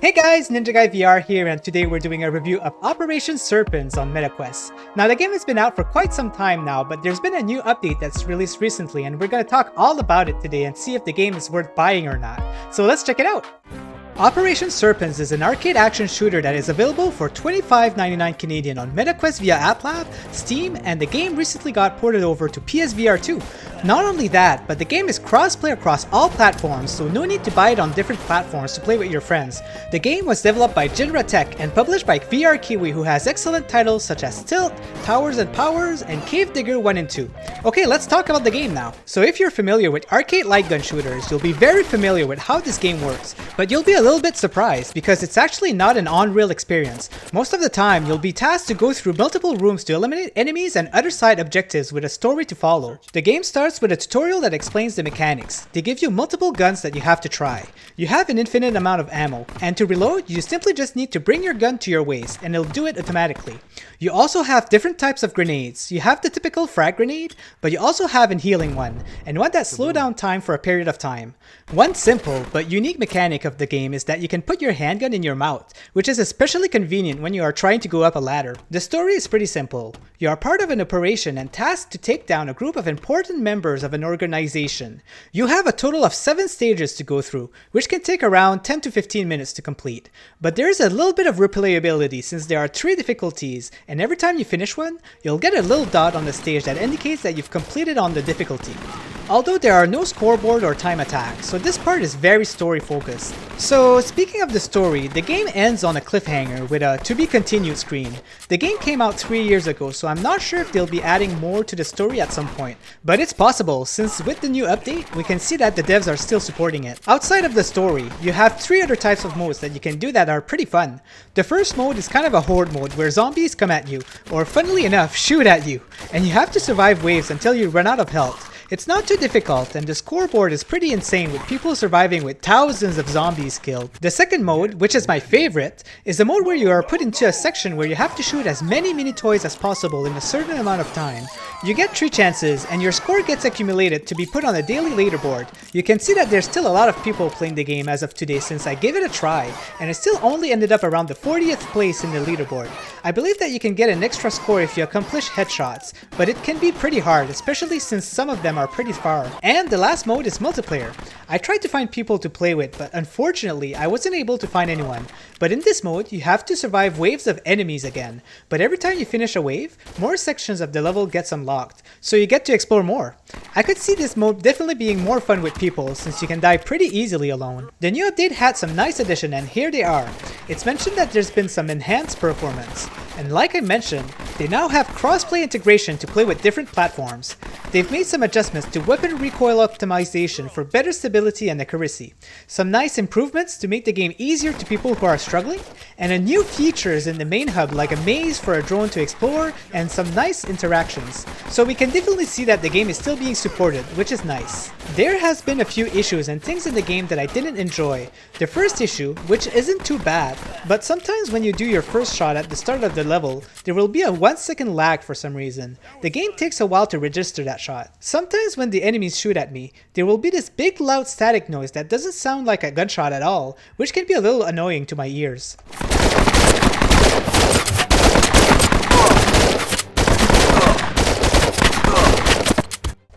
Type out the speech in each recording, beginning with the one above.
Hey guys, NinjaGuyVR here, and today we're doing a review of Operation Serpens on MetaQuest. Now the game has been out for quite some time now, but there's been a new update that's released recently, and we're going to talk all about it today and see if the game is worth buying or not. So let's check it out! Operation Serpens is an arcade action shooter that is available for $25.99 Canadian on MetaQuest via AppLab, Steam, and the game recently got ported over to PSVR 2. Not only that, but the game is cross-play across all platforms, so no need to buy it on different platforms to play with your friends. The game was developed by Jinra Tech and published by VR Kiwi, who has excellent titles such as Tilt, Towers and Powers, and Cave Digger 1 and 2. Okay, let's talk about the game now. So if you're familiar with arcade light gun shooters, you'll be very familiar with how this game works, but you'll be a little bit surprised because it's actually not an on-rail experience. Most of the time, you'll be tasked to go through multiple rooms to eliminate enemies and other side objectives with a story to follow. The game starts with a tutorial that explains the mechanics. They give you multiple guns that you have to try. You have an infinite amount of ammo, and to reload, you simply just need to bring your gun to your waist and it'll do it automatically. You also have different types of grenades. You have the typical frag grenade, but you also have a healing one, and one that slows down time for a period of time. One simple but unique mechanic of the game is that you can put your handgun in your mouth, which is especially convenient when you are trying to go up a ladder. The story is pretty simple. You are part of an operation and tasked to take down a group of important members of an organization. You have a total of 7 stages to go through, which can take around 10 to 15 minutes to complete. But there is a little bit of replayability since there are 3 difficulties, and every time you finish one, you'll get a little dot on the stage that indicates that you've completed on the difficulty. Although there are no scoreboard or time attacks, so this part is very story focused. So speaking of the story, the game ends on a cliffhanger with a to be continued screen. The game came out 3 years ago, so I'm not sure if they'll be adding more to the story at some point. But it's possible, since with the new update, we can see that the devs are still supporting it. Outside of the story, you have 3 other types of modes that you can do that are pretty fun. The first mode is kind of a horde mode where zombies come at you, or funnily enough, shoot at you, and you have to survive waves until you run out of health. It's not too difficult, and the scoreboard is pretty insane with people surviving with thousands of zombies killed. The second mode, which is my favorite, is the mode where you are put into a section where you have to shoot as many mini toys as possible in a certain amount of time. You get 3 chances, and your score gets accumulated to be put on a daily leaderboard. You can see that there's still a lot of people playing the game as of today since I gave it a try, and it still only ended up around the 40th place in the leaderboard. I believe that you can get an extra score if you accomplish headshots, but it can be pretty hard, especially since some of them are pretty far. And the last mode is multiplayer. I tried to find people to play with, but unfortunately I wasn't able to find anyone. But in this mode, you have to survive waves of enemies again. But every time you finish a wave, more sections of the level gets unlocked, so you get to explore more. I could see this mode definitely being more fun with people since you can die pretty easily alone. The new update had some nice addition, and here they are. It's mentioned that there's been some enhanced performance. And like I mentioned, they now have cross-play integration to play with different platforms. They've made some adjustments to weapon recoil optimization for better stability and accuracy, some nice improvements to make the game easier to people who are struggling, and a new features in the main hub like a maze for a drone to explore and some nice interactions. So we can definitely see that the game is still being supported, which is nice. There has been a few issues and things in the game that I didn't enjoy. The first issue, which isn't too bad, but sometimes when you do your first shot at the start of the level, there will be a 1-second lag for some reason. The game takes a while to register that shot. Sometimes when the enemies shoot at me, there will be this big loud static noise that doesn't sound like a gunshot at all, which can be a little annoying to my ears.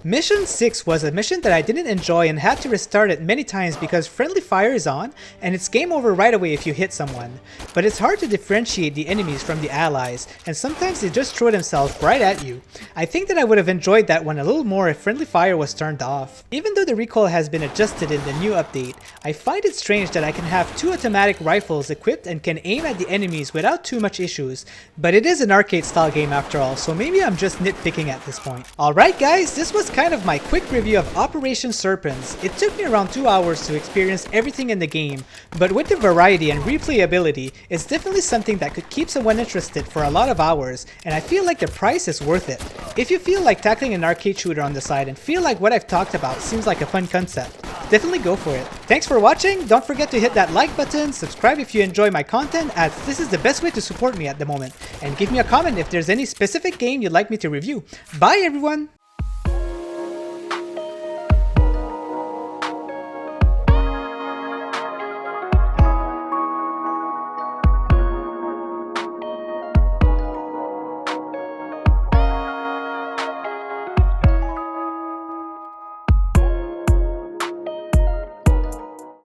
Mission 6 was a mission that I didn't enjoy and had to restart it many times because friendly fire is on and it's game over right away if you hit someone. But it's hard to differentiate the enemies from the allies, and sometimes they just throw themselves right at you. I think that I would have enjoyed that one a little more if friendly fire was turned off. Even though the recoil has been adjusted in the new update, I find it strange that I can have 2 automatic rifles equipped and can aim at the enemies without too much issues. But it is an arcade style game after all, so maybe I'm just nitpicking at this point. Alright guys, this was kind of my quick review of Operation Serpens. It took me around 2 hours to experience everything in the game, but with the variety and replayability, it's definitely something that could keep someone interested for a lot of hours, and I feel like the price is worth it. If you feel like tackling an arcade shooter on the side and feel like what I've talked about seems like a fun concept, definitely go for it. Thanks for watching, don't forget to hit that like button, subscribe if you enjoy my content, as this is the best way to support me at the moment, and give me a comment if there's any specific game you'd like me to review. Bye everyone!